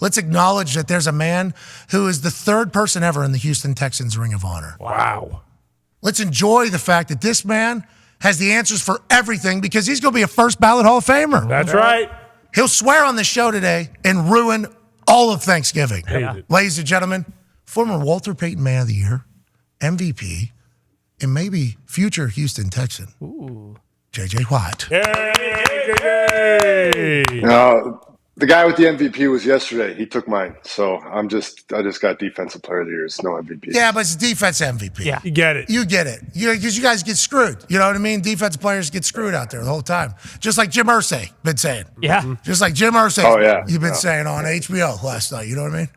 Let's acknowledge that there's a man who is the third person ever in the Houston Texans Ring of Honor. Wow. Let's enjoy the fact that this man has the answers for everything because he's going to be a first ballot Hall of Famer. That's right. He'll swear on the show today and ruin all of Thanksgiving. Yeah. Ladies and gentlemen, former Walter Payton Man of the Year, MVP, and maybe future Houston Texan, J.J. Watt. Yay! The guy with the MVP was yesterday. He took mine. So I just got Defensive Player of the Year. It's no MVP. Yeah, but it's defense MVP. Yeah. You get it. You get it. Because you guys get screwed. You know what I mean? Defensive players get screwed out there the whole time. Just like Jim Irsay been saying. Yeah. Just like Jim Irsay you've been Yeah. saying on HBO last night. You know what I mean?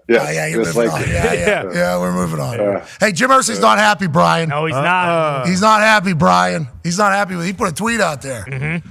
Yeah, you're moving on. Yeah, we're moving on. Yeah. Hey, Jim Irsay's not happy, Brian. No, he's not. He's not happy, Brian. He's not happy with it. He put a tweet out there.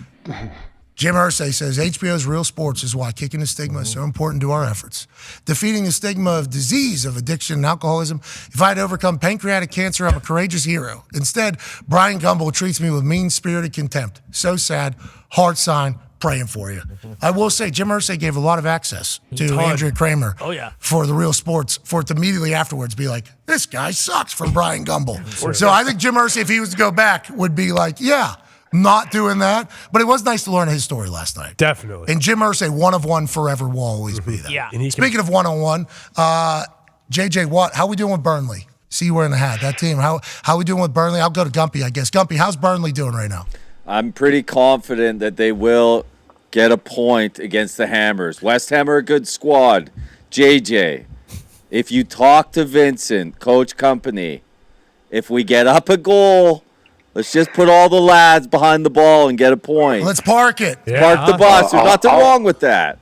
Jim Irsay says, HBO's Real Sports is why kicking the stigma is so important to our efforts. Defeating the stigma of disease, of addiction, and alcoholism. If I had overcome pancreatic cancer, I'm a courageous hero. Instead, Brian Gumbel treats me with mean-spirited contempt. So sad. Heart sign. Praying for you. I will say, Jim Irsay gave a lot of access to Andrea Kramer for the Real Sports, for it to immediately afterwards be like, this guy sucks from Brian Gumbel. So I think Jim Irsay, if he was to go back, would be like, yeah, not doing that. But it was nice to learn his story last night. Definitely. And Jim Irsay, one of one forever, will always be there. Yeah. Speaking of one-on-one, JJ Watt, how we doing with Burnley? See you wearing the hat. That team, how we doing with Burnley? I'll go to Gumpy, I guess. Gumpy, how's Burnley doing right now? I'm pretty confident that they will get a point against the Hammers. West Ham are a good squad. JJ, if you talk to Vincent, Coach Company, if we get up a goal, let's just put all the lads behind the ball and get a point. Let's park it. Park the bus. There's nothing wrong with that.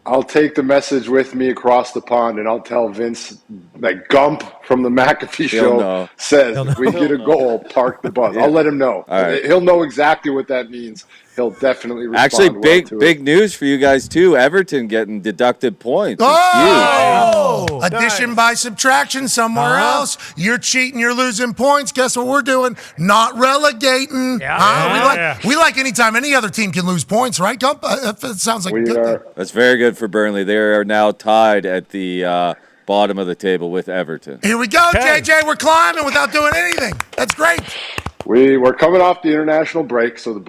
I'll take the message with me across the pond, and I'll tell Vince that Gump from the McAfee Show says if we get a goal, park the bus. I'll let him know. Right. He'll know exactly what that means. He'll definitely respond. Actually, big it. news for you guys too. Everton getting deducted points. Oh! Addition by subtraction somewhere else. You're cheating. You're losing points. Guess what we're doing? Not relegating. We like anytime any other team can lose points, right, Gump? It sounds like good thing. That's very good for Burnley. They are now tied at the bottom of the table with Everton. Here we go, JJ. We're climbing without doing anything. That's great. We're coming off the international break, so a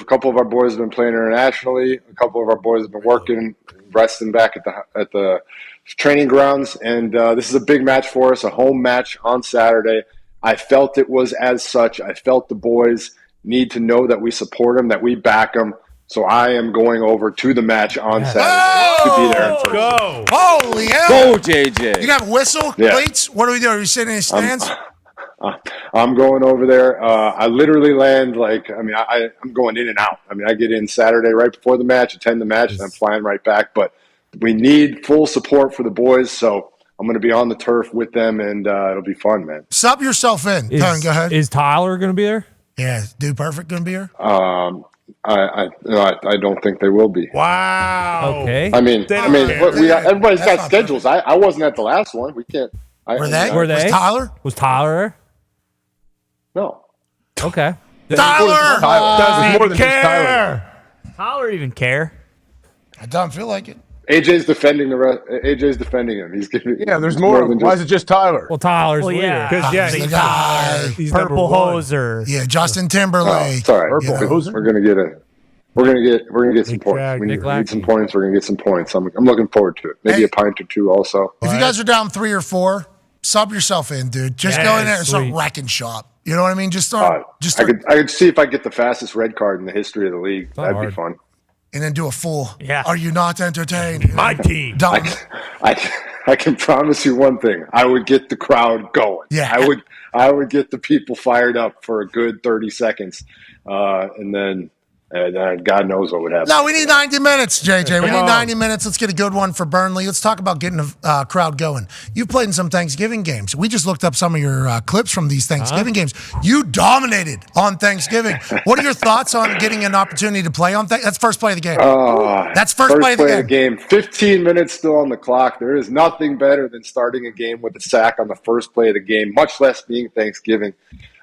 couple of our boys have been playing internationally. A couple of our boys have been working, resting back at the training grounds, and this is a big match for us, a home match on Saturday. I felt it was as such. I felt the boys need to know that we support them, that we back them. So I am going over to the match on Saturday to be there in person. Go! Holy hell! Go, JJ! You got a whistle, cleats? What are we doing? Are you sitting in the stands? I'm going over there. I literally land I'm going in and out. I mean, I get in Saturday right before the match, attend the match, and I'm flying right back. But we need full support for the boys, so I'm going to be on the turf with them, and it'll be fun, man. Sub yourself in. Go ahead. Is Tyler going to be there? Yeah, Dude Perfect going to be here? I don't think they will be. Wow. Okay. Everybody's got schedules. I wasn't at the last one. We can't. Were they? Was Tyler? Was Tyler there? No. Okay. Tyler! Doesn't even care. Tyler even care? I don't feel like it. AJ's defending AJ's defending him. He's giving. Yeah, there's more. Why is it just Tyler? Well, Tyler's Well, yeah. leader. Because He's the guy. he's Purple number one. hoser. Yeah, Justin Timberlake. It's all right. You know. We're gonna get it. We're gonna get some points. We need some points. We're gonna get some points. I'm looking forward to it. Maybe a pint or two also. If you guys are down 3 or 4, sub yourself in, dude. Just go in there and start wrecking shop. You know what I mean? Just start. I could see if I get the fastest red card in the history of the league. That'd be fun. And then do a full. Yeah. Are you not entertained? My team. I can promise you one thing. I would get the crowd going. Yeah. I would get the people fired up for a good 30 seconds, and then God knows what would happen. No, we need 90 minutes, JJ. We need 90 minutes. Let's get a good one for Burnley. Let's talk about getting a crowd going. You've played in some Thanksgiving games. We just looked up some of your clips from these Thanksgiving games. You dominated on Thanksgiving. What are your thoughts on getting an opportunity to play on That's first play of the game. That's first play of the game. 15 minutes still on the clock. There is nothing better than starting a game with a sack on the first play of the game, much less being Thanksgiving.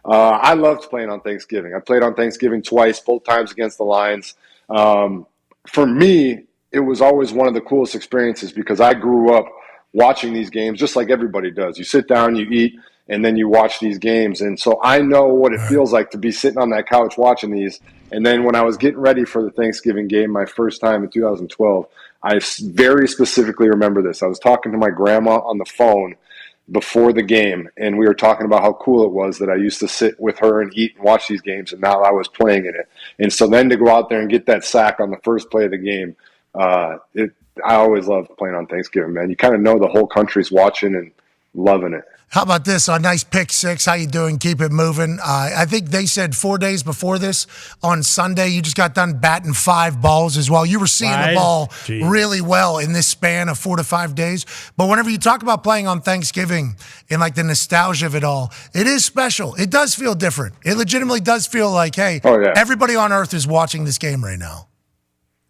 I loved playing on Thanksgiving. I played on Thanksgiving twice, both times against the Lions. For me, it was always one of the coolest experiences because I grew up watching these games just like everybody does. You sit down, you eat, and then you watch these games. And so I know what it feels like to be sitting on that couch watching these. And then when I was getting ready for the Thanksgiving game, my first time in 2012, I very specifically remember this. I was talking to my grandma on the phone before the game, and we were talking about how cool it was that I used to sit with her and eat and watch these games, and now I was playing in it. And so then to go out there and get that sack on the first play of the game, I always love playing on Thanksgiving, man. You kind of know the whole country's watching and loving it. How about this? A nice pick six. How you doing? Keep it moving. I think they said 4 days before this, on Sunday, you just got done batting 5 balls as well. You were seeing the ball really well in this span of 4 to 5 days. But whenever you talk about playing on Thanksgiving and like the nostalgia of it all, it is special. It does feel different. It legitimately does feel like, hey, everybody on earth is watching this game right now.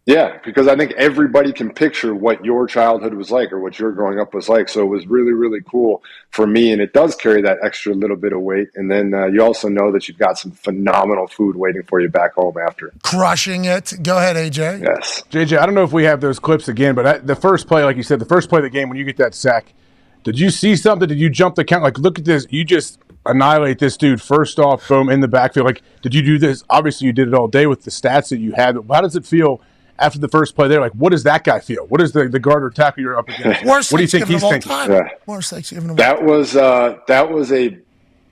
Yeah, because I think everybody can picture what your childhood was like or what your growing up was like. So it was really, really cool for me. And it does carry that extra little bit of weight. And then you also know that you've got some phenomenal food waiting for you back home after. Crushing it. Go ahead, AJ. Yes. JJ, I don't know if we have those clips again, but the first play, like you said, the first play of the game, when you get that sack, did you see something? Did you jump the count? Like, look at this. You just annihilate this dude first off, boom, in the backfield. Like, did you do this? Obviously, you did it all day with the stats that you had. But how does it feel after the first play there? Like, what does that guy feel? What is the guard or tackle you're up against? Worst what do you think he's thinking? Worst Thanksgiving of all time. That was a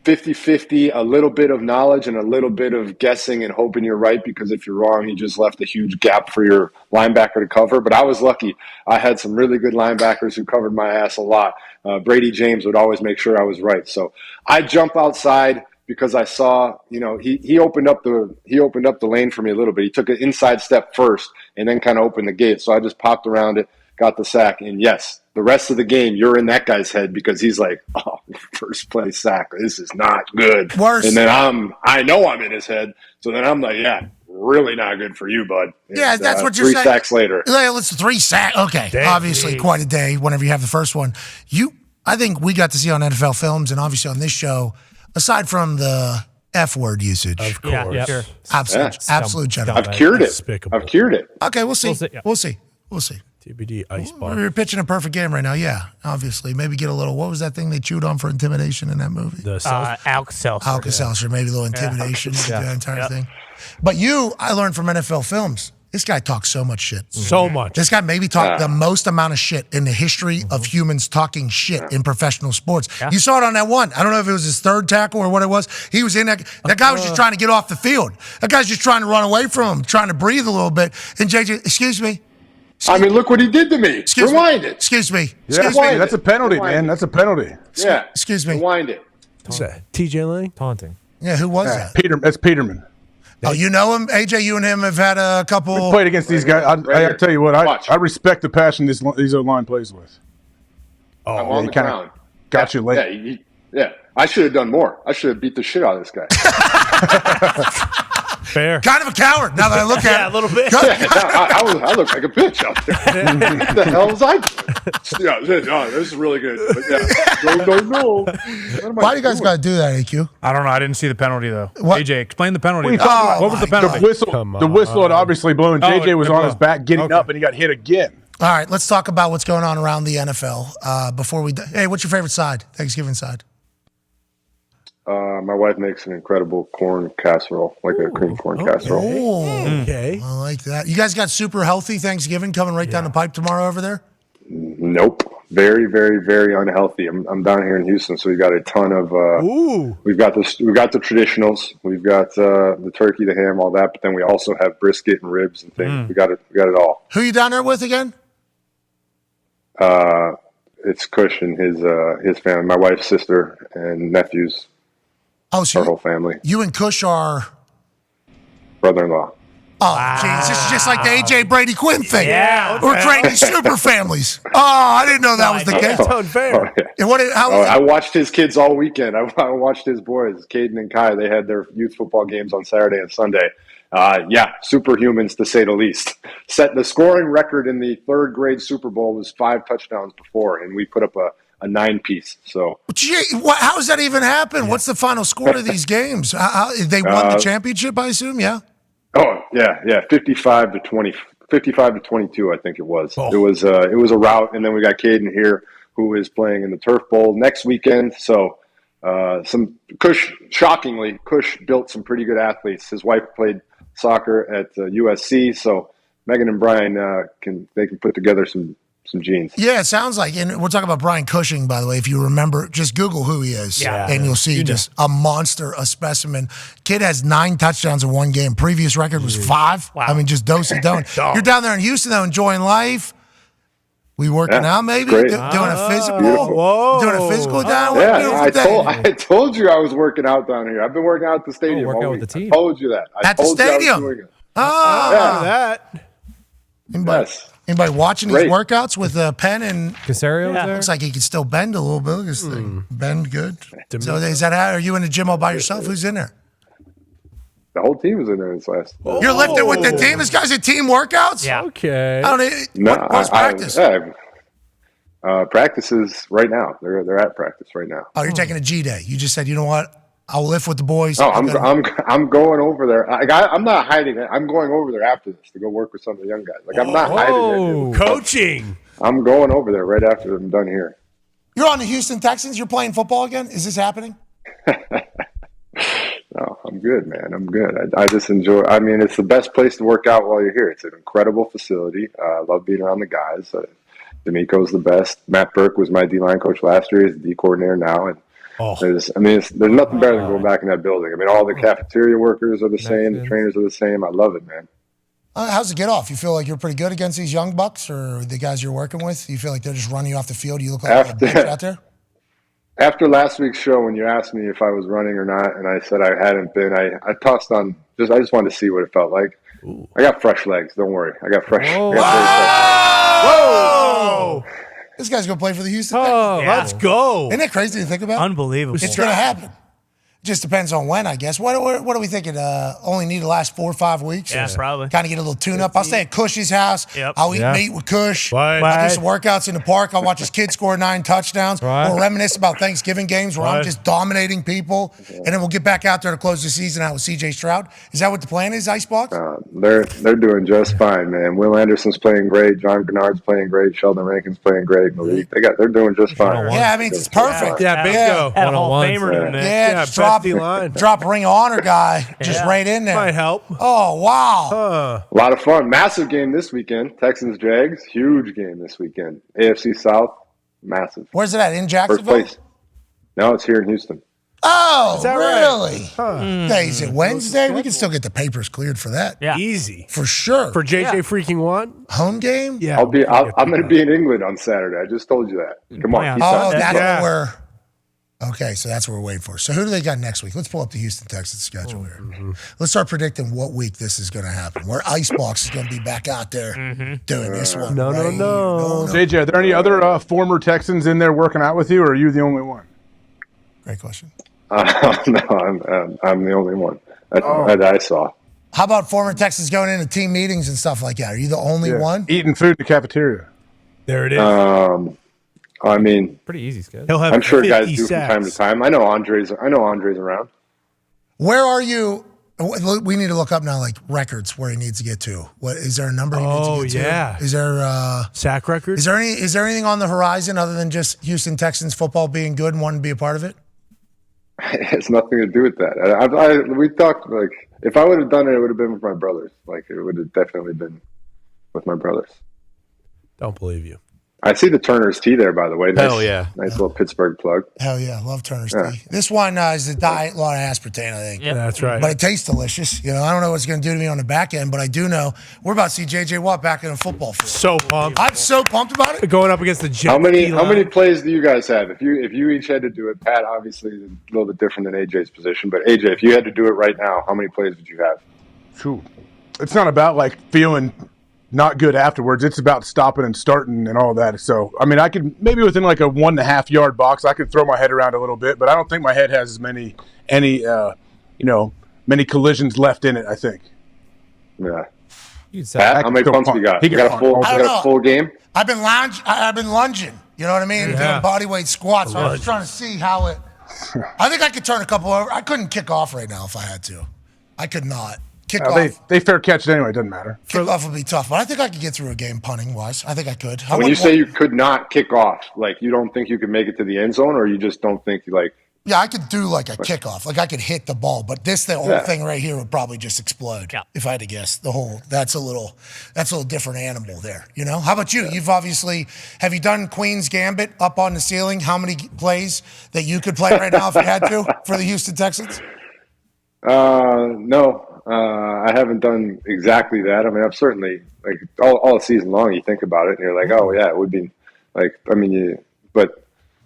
50-50, a little bit of knowledge and a little bit of guessing and hoping you're right, because if you're wrong, you just left a huge gap for your linebacker to cover. But I was lucky. I had some really good linebackers who covered my ass a lot. Brady James would always make sure I was right. So I jump outside because I saw, he opened up the lane for me a little bit. He took an inside step first and then kind of opened the gate. So I just popped around it, got the sack, and yes, the rest of the game, you're in that guy's head because he's like, oh, first play sack, this is not good. Worse. And then I know I'm in his head, so then I'm like, yeah, really not good for you, bud. Yeah, And, that's what you're saying. 3 sacks later. Let's 3 sacks. Okay, obviously quite a day whenever you have the first one. I think we got to see on NFL Films and obviously on this show, aside from the F word usage. Of course. Yeah, sure. Absolute gentleman. I've cured it. Despicable. I've cured it. Okay, we'll see. We'll see, We'll see. TBD ice bar. You're pitching a perfect game right now. Yeah, obviously. Maybe get a little, what was that thing they chewed on for intimidation in that movie? Alka-Seltzer. Alka-Seltzer, maybe a little intimidation, the entire thing. But I learned from NFL Films. This guy talks so much shit. So much. This guy maybe talked the most amount of shit in the history of humans talking shit in professional sports. Yeah. You saw it on that one. I don't know if it was his third tackle or what it was. He was in that. That guy was just trying to get off the field. That guy's just trying to run away from him, trying to breathe a little bit. And JJ, excuse me. Look what he did to me. Rewind it. Excuse me. That's a penalty, man. That's a penalty. Yeah. Excuse me. Rewind it. What's that? TJ Lang? Taunting. Yeah, who was that? That's Peterman. Oh, you know him? AJ, you and him have had a couple. We played against these guys. I tell you what, I respect the passion these O-line plays with. Oh, I'm on the ground. Got you late. Yeah. I should have done more. I should have beat the shit out of this guy. Fair. Kind of a coward now that I look at it. A little bit. I look like a bitch out there. What the hell was I doing? This is really good. But no. Why do you guys got to do that, AQ? I don't know. I didn't see the penalty, though. What? AJ, explain the penalty. What was the penalty? The whistle had obviously blown. JJ was on his back getting up, and he got hit again. All right, let's talk about what's going on around the NFL before we. Hey, what's your favorite side? Thanksgiving side? My wife makes an incredible corn casserole, like a cream corn casserole. Oh, okay. I like that. You guys got super healthy Thanksgiving coming right down the pipe tomorrow over there? Nope. Very, very, very unhealthy. I'm down here in Houston, so we've got a ton of. We've got the traditionals. We've got the turkey, the ham, all that. But then we also have brisket and ribs and things. We got it all. Who you down there with again? It's Kush and his family, my wife's sister and nephews. Oh, so our whole family. You and Kush are brother-in-law. Oh, jeez. This is just like the AJ Brady Quinn thing. Yeah. We're creating super families. Oh, I didn't know that was the case. That's unfair. And I watched his kids all weekend. I watched his boys, Caden and Kai. They had their youth football games on Saturday and Sunday. Superhumans to say the least. Set the scoring record in the third grade Super Bowl was 5 touchdowns before, and we put up a 9-piece. So, how does that even happen? What's the final score of these games? They won the championship, I assume. Yeah. Oh yeah, 55-24 55-22, I think it was. It was a rout, and then we got Caden here, who is playing in the Turf Bowl next weekend. So, shockingly, Kush built some pretty good athletes. His wife played soccer at USC, so Megan and Brian can put together some genes. Yeah, it sounds like, and we're talking about Brian Cushing, by the way. If you remember, just Google who he is, and you'll see just a monster, a specimen. Kid has 9 touchdowns in one game. Previous record was 5. Wow. I mean, just dose-a-done. You're down there in Houston, though, enjoying life. We working out, maybe? Doing a physical? Whoa. Doing a physical down? I told you I was working out down here. I've been working out at the stadium all week. With the team. I told you that. At the stadium? Anybody watching these workouts with a pen and Casario there? Looks like he can still bend a little bit. Look at this thing. Bend good. So is that how? Are you in the gym all by yourself? Who's in there? The whole team was in there this last. You're lifting with the team? This guy's at team workouts? Yeah. Okay. What's practice? Practices right now. They're at practice right now. Oh, you're taking a G day. You just said, you know what? I'll lift with the boys. No, I'm going over there. I'm not hiding it. I'm going over there after this to go work with some of the young guys. Like, I'm not hiding it. Coaching. I'm going over there right after I'm done here. You're on the Houston Texans. You're playing football again? Is this happening? No, I'm good, man. I'm good. I just enjoy. I mean, it's the best place to work out while you're here. It's an incredible facility. I love being around the guys. D'Amico's the best. Matt Burke was my D-line coach last year. He's the D coordinator now, and there's nothing better than going back in that building. I mean, all the cafeteria workers are the same. The trainers are the same. I love it, man. How's it get off? You feel like you're pretty good against these young bucks, or the guys you're working with? You feel like they're just running you off the field? You look like a bitch out there? After last week's show, when you asked me if I was running or not, and I said I hadn't been, I tossed on. I just wanted to see what it felt like. Ooh. I got fresh legs. Don't worry. I got fresh. Whoa! This guy's gonna play for the Houston Texans. Let's go! Isn't that crazy to think about? Unbelievable. It's gonna happen. Just depends on when, I guess. What are we thinking? Only need to last 4 or 5 weeks? Yeah, probably. Kind of get a little tune-up. I'll stay at Cush's house. Yep. I'll eat meat with Cush. Right. I'll do some workouts in the park. I'll watch his kid score 9 touchdowns. Right. We'll reminisce about Thanksgiving games where I'm just dominating people. And then we'll get back out there to close the season out with C.J. Stroud. Is that what the plan is, Icebox? They're doing just fine, man. Will Anderson's playing great. John Gennard's playing great. Sheldon Rankin's playing great. They're doing just fine. Yeah, I mean, it's perfect. Yeah, bingo. Had a Hall of Famer in there. Yeah, just drop Ring of Honor guy just right in there. Might help. Oh, wow. A lot of fun. Massive game this weekend. Texans-Jags. Huge game this weekend. AFC South. Massive. Where's it at? In First Jacksonville? place. No, it's here in Houston. Oh, that really? Right? Hey, is it Wednesday? We can still get the papers cleared for that. Yeah. Easy. For sure. For JJ freaking Watt? Home game? Yeah. I'm going to be in England on Saturday. I just told you that. Come on. Oh, that's what we're... Okay, so that's what we're waiting for. So who do they got next week? Let's pull up the Houston Texans schedule here. Let's start predicting what week this is going to happen. Where Icebox is going to be back out there doing this one. No. JJ, are there any other former Texans in there working out with you, or are you the only one? Great question. No, I'm the only one that I saw. How about former Texans going into team meetings and stuff like that? Are you the only one? Eating food in the cafeteria. There it is. I mean, Pretty easy schedule. He'll have I'm sure 50 guys do sacks. from time to time. I know Andre's around. Where are you? We need to look up now, like records where he needs to get to. What is there a number he needs to get to? Is there sack record? Is there anything on the horizon other than just Houston Texans football being good and wanting to be a part of it? It has nothing to do with that. We talked, like, if I would have done it, it would have been with my brothers. Like, it would have definitely been with my brothers. Don't believe you. I see the Turner's Tea there, by the way. Nice, Hell yeah. Nice little Pittsburgh plug. Hell yeah, love Turner's Tea. This one is a diet, a lot of aspartame, I think. Yeah, that's right. But it tastes delicious. You know, I don't know what it's going to do to me on the back end, but I do know we're about to see J.J. Watt back in a football field. So pumped. I'm so pumped about it. Going up against the Jets. How many plays do you guys have? If you each had to do it, Pat obviously is a little bit different than AJ's position, but AJ, if you had to do it right now, how many plays would you have? Phew. It's not about like feeling not good afterwards. It's about stopping and starting and all that. So, I mean, I could maybe within like a 1.5 yard box, I could throw my head around a little bit, but I don't think my head has as many collisions left in it, I think. Yeah. Pat, how many pumps you got? You got a full game? I've been lunging. You know what I mean? Doing body weight squats. So I was trying to see how it. I think I could turn a couple over. I couldn't kick off right now if I had to. I could not. Kickoff. They fair catch it anyway. It doesn't matter. Kickoff would be tough, but I think I could get through a game punting wise. I think I could. When you say you could not kick off, like you don't think you could make it to the end zone, or you just don't think you like. Yeah, I could do like a kickoff. Like I could hit the ball, but the whole thing right here would probably just explode. Yeah. If I had to guess. That's a little different animal there. You know? How about you? You've obviously, have you done Queen's Gambit up on the ceiling? How many plays that you could play right now if you had to for the Houston Texans? No, I haven't done exactly that. I mean, I've certainly, like, all season long, you think about it and you're like, oh yeah, it would be like, I mean, but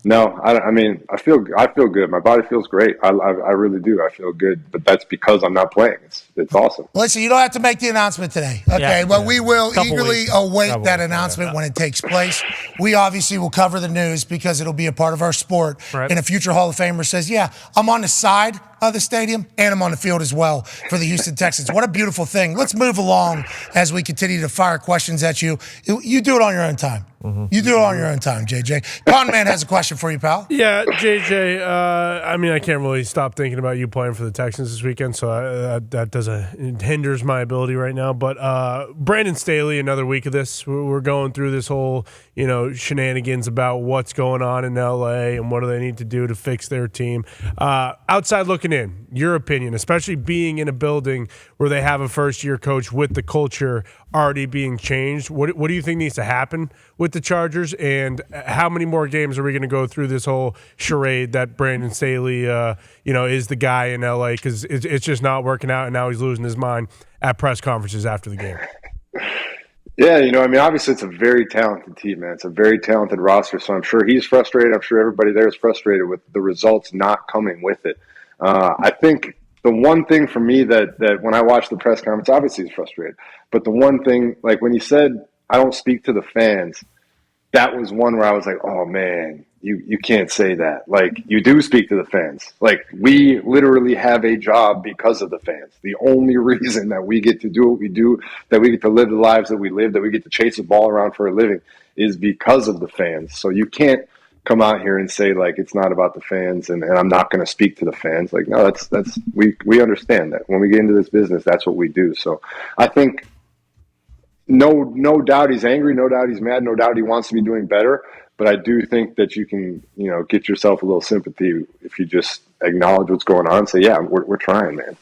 no, I mean, I feel good. My body feels great. I really do. I feel good, but that's because I'm not playing. It's awesome. Listen, you don't have to make the announcement today. Okay, but we will eagerly await that announcement when it takes place. We obviously will cover the news because it'll be a part of our sport. Right. And a future Hall of Famer says, yeah, I'm on the side of the stadium and I'm on the field as well for the Houston Texans. What a beautiful thing. Let's move along as we continue to fire questions at you. You do it on your own time. Mm-hmm. You do it on your own time, JJ. Con Man has a question for you, pal. Yeah, JJ, I mean, I can't really stop thinking about you playing for the Texans this weekend, so it hinders my ability right now. But Brandon Staley, another week of this, we're going through this whole, shenanigans about what's going on in L.A. and what do they need to do to fix their team. Outside looking in, your opinion, especially being in a building where they have a first-year coach with the culture already being changed, what do you think needs to happen with the Chargers, and how many more games are we going to go through this whole charade that Brandon Staley, is the guy in L.A. because it's just not working out, and now he's losing his mind at press conferences after the game? Yeah, I mean, obviously it's a very talented team, man. It's a very talented roster, so I'm sure he's frustrated. I'm sure everybody there is frustrated with the results not coming with it. I think the one thing for me that when I watched the press conference, obviously he's frustrated, but the one thing, like when he said, I don't speak to the fans, that was one where I was like, oh man, you can't say that. Like, you do speak to the fans. Like, we literally have a job because of the fans. The only reason that we get to do what we do, that we get to live the lives that we live, that we get to chase a ball around for a living, is because of the fans. So you can't come out here and say, like, it's not about the fans and I'm not going to speak to the fans. Like, no, we understand that. When we get into this business, that's what we do. So I think no doubt he's angry, no doubt he's mad, no doubt he wants to be doing better. But I do think that you can, get yourself a little sympathy if you just acknowledge what's going on and say, yeah, we're trying, man.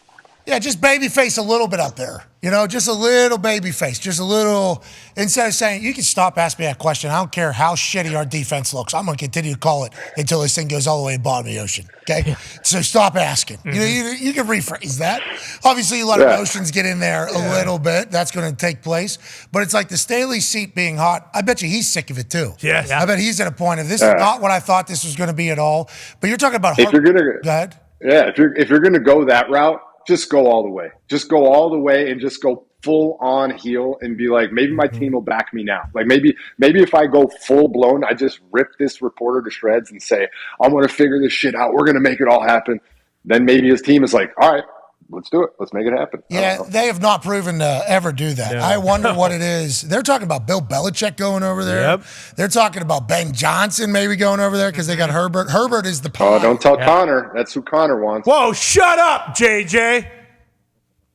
Yeah, just baby face a little bit up there. Just a little baby face. Just a little, instead of saying, you can stop asking me that question. I don't care how shitty our defense looks. I'm going to continue to call it until this thing goes all the way to the bottom of the ocean. Okay? So stop asking. Mm-hmm. You can rephrase that. Obviously, a lot of emotions get in there a little bit. That's going to take place. But it's like the Staley seat being hot. I bet you he's sick of it too. Yes. I bet he's at a point of this is not what I thought this was going to be at all. But you're talking about if you're gonna, go ahead. Yeah, if you're going to go that route, just go all the way. Just go all the way and just go full on heel and be like, maybe my team will back me now. Like maybe if I go full blown, I just rip this reporter to shreds and say, I'm going to figure this shit out. We're going to make it all happen. Then maybe his team is like, all right, let's do it. Let's make it happen. Yeah, they have not proven to ever do that. Yeah. I wonder what it is. They're talking about Bill Belichick going over there. Yep. They're talking about Ben Johnson maybe going over there because they got Herbert. Herbert is the pie. Oh, don't tell Connor. That's who Connor wants. Whoa, shut up, JJ.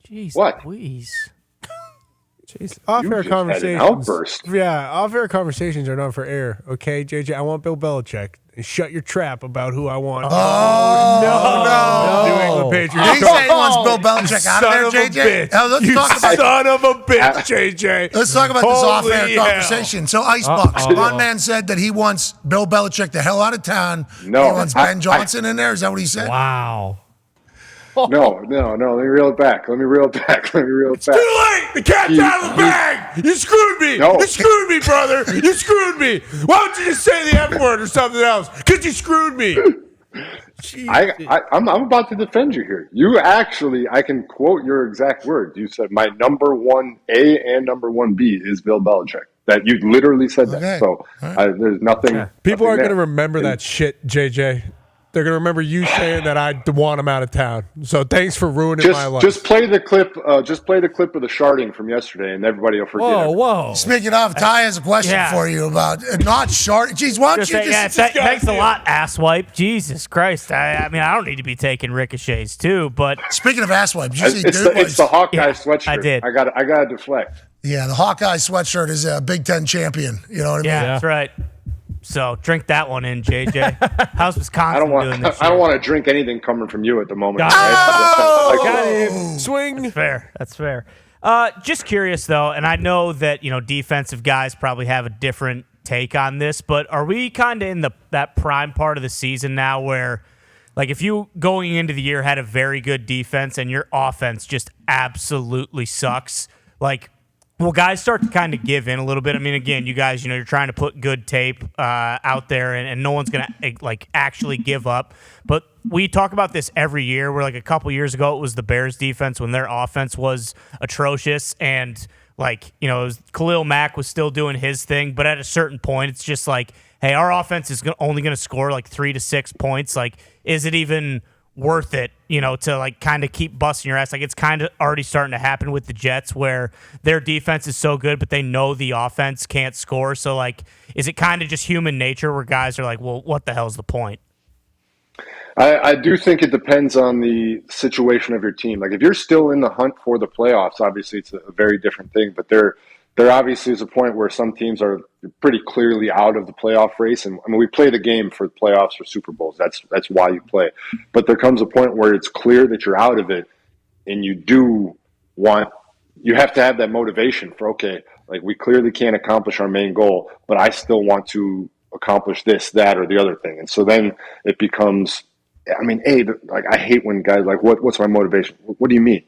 Jeez, what? Please. Jeez. Off-air conversations. Yeah, off-air conversations are not for air. Okay, JJ, I want Bill Belichick. And shut your trap about who I want. No. New England Patriots. Did he say he wants Bill Belichick out of there, JJ? Son of a bitch, JJ. Let's talk about this off-air conversation. So, Icebox, one man said that he wants Bill Belichick the hell out of town. No. He wants Ben Johnson in there. Is that what he said? Wow. No. Let me reel it back. Too late. The cat's out of the bag. You screwed me. No. You screwed me, brother. You screwed me. Why don't you just say the F word or something else? Because you screwed me. I'm about to defend you here. You actually, I can quote your exact words. You said my number 1A and number 1B is Bill Belichick. That you literally said that. So there's nothing. People nothing aren't going to there. remember that shit, JJ. They're going to remember you saying that I want him out of town. So thanks for ruining my life. Just play the clip. Just play the clip of the sharding from yesterday, and everybody will forget. Whoa. Speaking of, Ty has a question for you about not sharding. Jeez, why don't you just thanks a lot, asswipe. Jesus Christ. I mean, I don't need to be taking ricochets too, but Speaking of asswipe, did you see it's the Hawkeye sweatshirt. I did. I got to deflect. Yeah, the Hawkeye sweatshirt is a Big Ten champion. You know what I mean? yeah, that's right. So drink that one in, JJ. How's Wisconsin doing this year? I don't want to drink anything coming from you at the moment. Got him. Swing. That's fair. Just curious, though, and I know that, defensive guys probably have a different take on this, but are we kind of in that prime part of the season now where, like, if you going into the year had a very good defense and your offense just absolutely sucks, like, will guys start to kind of give in a little bit? I mean, again, you guys, you're trying to put good tape out there, and no one's going to, actually give up. But we talk about this every year, where, a couple years ago, it was the Bears' defense when their offense was atrocious, and, it was Khalil Mack was still doing his thing. But at a certain point, it's just hey, our offense is only going to score, 3 to 6 points. Is it even worth it, to kind of keep busting your ass? It's kind of already starting to happen with the Jets, where their defense is so good, but they know the offense can't score. So is it kind of just human nature where guys are well, what the hell's the point? I do think it depends on the situation of your team. If you're still in the hunt for the playoffs, obviously it's a very different thing, but there obviously is a point where some teams are pretty clearly out of the playoff race. And we play the game for playoffs or Super Bowls. That's why you play. But there comes a point where it's clear that you're out of it, and you have to have that motivation for, okay, we clearly can't accomplish our main goal, but I still want to accomplish this, that, or the other thing. And so then it becomes, I hate when guys what's my motivation? What do you mean?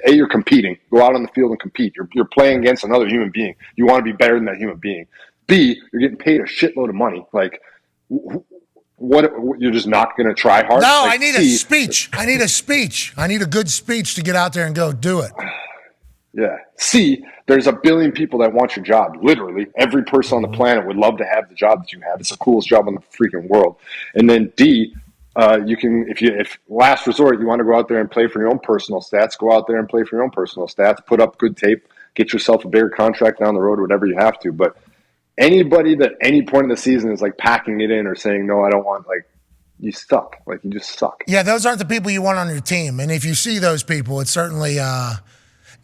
You're competing. Go out on the field and compete. You're playing against another human being. You want to be better than that human being. B, you're getting paid a shitload of money. What? You're just not going to try hard? No, I need a speech. I need a speech. I need a good speech to get out there and go do it. Yeah. C, there's a billion people that want your job. Literally, every person on the planet would love to have the job that you have. It's the coolest job in the freaking world. And then D, you can, if last resort, you want to go out there and play for your own personal stats, go out there and play for your own personal stats, put up good tape, get yourself a bigger contract down the road, whatever you have to. But anybody that any point in the season is packing it in or saying, no, I don't want, you suck. You just suck. Yeah, those aren't the people you want on your team. And if you see those people, it's certainly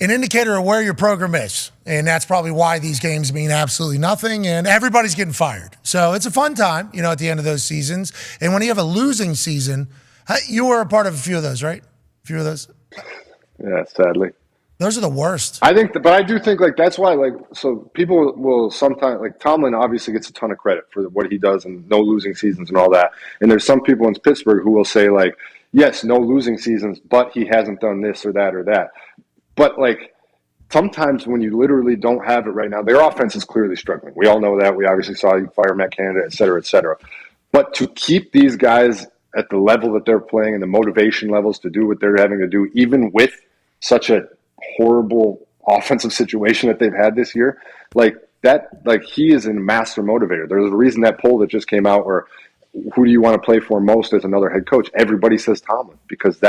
an indicator of where your program is. And that's probably why these games mean absolutely nothing. And everybody's getting fired. So it's a fun time, at the end of those seasons. And when you have a losing season, you were a part of a few of those, right? A few of those? Yeah, sadly. Those are the worst. I think, but I do think that's why, so people will sometimes, Tomlin obviously gets a ton of credit for what he does and no losing seasons and all that. And there's some people in Pittsburgh who will say yes, no losing seasons, but he hasn't done this or that or that. But sometimes when you literally don't have it right now, their offense is clearly struggling. We all know that. We obviously saw you fire Matt Canada, et cetera, et cetera. But to keep these guys at the level that they're playing and the motivation levels to do what they're having to do, even with such a horrible offensive situation that they've had this year, he is a master motivator. There's a reason that poll that just came out where who do you want to play for most as another head coach? Everybody says Tomlin, because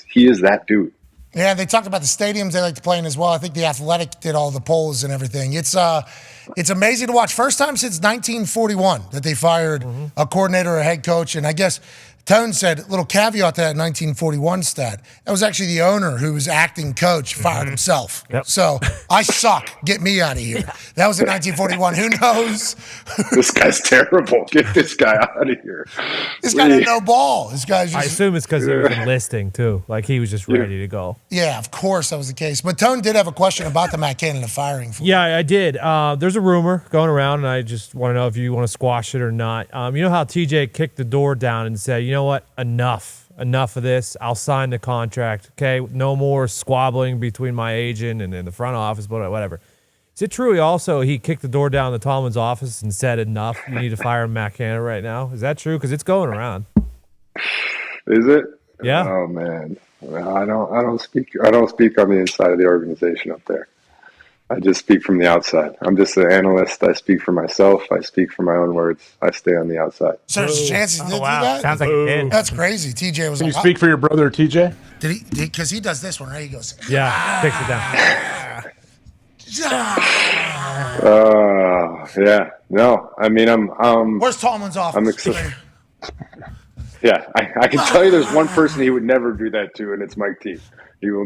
he is that dude. Yeah, they talked about the stadiums they like to play in as well. I think The Athletic did all the polls and everything. It's amazing to watch. First time since 1941 that they fired a coordinator or a head coach. And I guess Tone said, little caveat to that 1941 stat, that was actually the owner who was acting coach fired himself. Yep. So I suck. Get me out of here. That was in 1941. Who knows? This guy's terrible. Get this guy out of here. This guy had no ball. This guy's just... I assume it's because he was enlisting, too. He was just ready to go. Yeah, of course that was the case. But Tone did have a question about the Matt Canada firing. Yeah, I did. There's a rumor going around, and I just want to know if you want to squash it or not. You know how TJ kicked the door down and said, you know what, enough of this. I'll sign the contract, okay? No more squabbling between my agent and the front office, but whatever. Is it true he kicked the door down to Tomlin's office and said, enough, you need to fire Matt Canada right now? Is that true? Because it's going around. Is it? Yeah. Oh, man. I don't speak on the inside of the organization up there. I just speak from the outside. I'm just an analyst. I speak for myself. I speak for my own words. I stay on the outside. So there's a chance he did do wow. that? Sounds like it did. That's crazy. TJ was Can you like, speak for your brother, TJ? did he? Because he does this one, right? He goes, Yeah, takes it down. Yeah. No, I mean, Where's Tomlin's office? I'm excited. Yeah, I can tell you there's one person he would never do that to, and it's Mike T. He will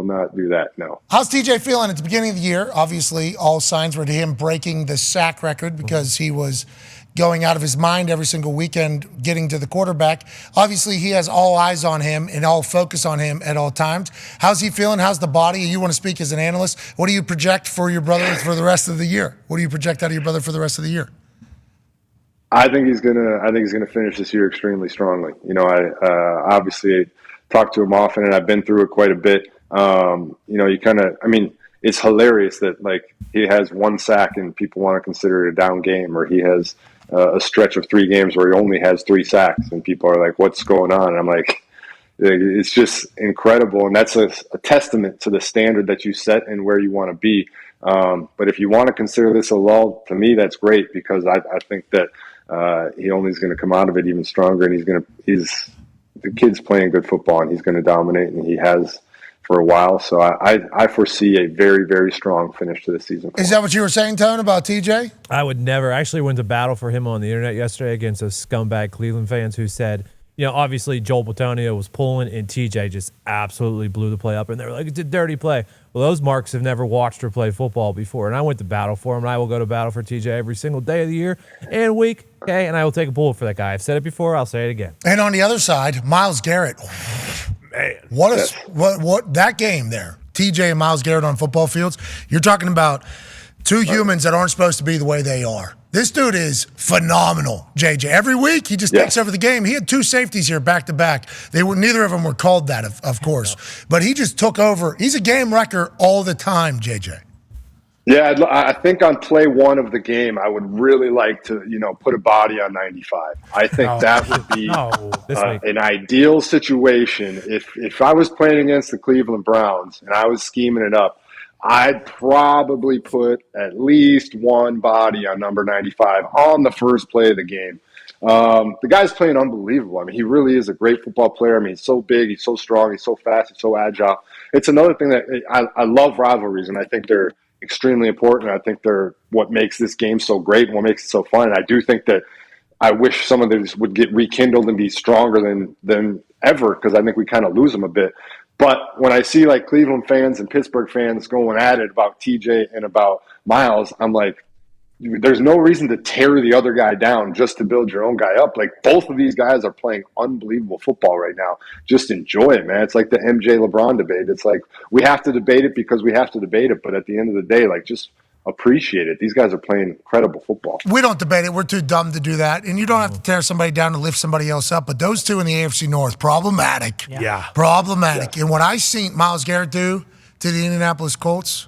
not do that, no. How's TJ feeling at the beginning of the year? Obviously, all signs were to him breaking the sack record because he was going out of his mind every single weekend getting to the quarterback. Obviously, he has all eyes on him and all focus on him at all times. How's he feeling? How's the body? You want to speak as an analyst. What do you project for your brother for the rest of the year? What do you project out of your brother for the rest of the year? I think he's gonna finish this year extremely strongly. You know, I obviously talk to him often, and I've been through it quite a bit. You know, it's hilarious that like he has one sack and people want to consider it a down game, or he has a stretch of 3 games where he only has 3 sacks, and people are like, "What's going on?" And I'm like, it's just incredible, and that's a testament to the standard that you set and where you want to be. But if you want to consider this a lull, to me, that's great because I think that he only is going to come out of it even stronger, and the kid's playing good football, and he's going to dominate, and he has for a while. So I foresee a very, very strong finish to the season. Is that what you were saying, Tone, about TJ? I would never. I actually went to battle for him on the internet yesterday against those scumbag Cleveland fans who said, you know, obviously Joel Bitonio was pulling and TJ just absolutely blew the play up. And they were like, it's a dirty play. Well, those marks have never watched or played football before. And I went to battle for him, and I will go to battle for TJ every single day of the year and week. Okay, and I will take a bullet for that guy. I've said it before. I'll say it again. And on the other side, Myles Garrett. Man. What that game there, TJ and Myles Garrett on football fields, you're talking about two humans that aren't supposed to be the way they are. This dude is phenomenal, JJ. Every week, he just takes over the game. He had 2 safeties here back to back. Neither of them were called that, of course. But he just took over. He's a game wrecker all the time, JJ. Yeah, I think on play 1 of the game, I would really like to, put a body on 95. I think that would be an ideal situation. If I was playing against the Cleveland Browns and I was scheming it up, I'd probably put at least one body on number 95 on the first play of the game. The guy's playing unbelievable. I mean, he really is a great football player. I mean, he's so big, he's so strong, he's so fast, he's so agile. It's another thing that I love rivalries, and I think they're extremely important. I think they're what makes this game so great and what makes it so fun. And I do think that I wish some of these would get rekindled and be stronger than ever, because I think we kind of lose them a bit. But when I see like Cleveland fans and Pittsburgh fans going at it about TJ and about Myles, I'm like, there's no reason to tear the other guy down just to build your own guy up. Like, both of these guys are playing unbelievable football right now. Just enjoy it, man. It's like the MJ LeBron debate. It's like, we have to debate it because we have to debate it. But at the end of the day, like, just appreciate it. These guys are playing incredible football. We don't debate it. We're too dumb to do that. And you don't have to tear somebody down to lift somebody else up. But those two in the AFC North, problematic. Yeah. Problematic. Yeah. And what I seen Myles Garrett do to the Indianapolis Colts.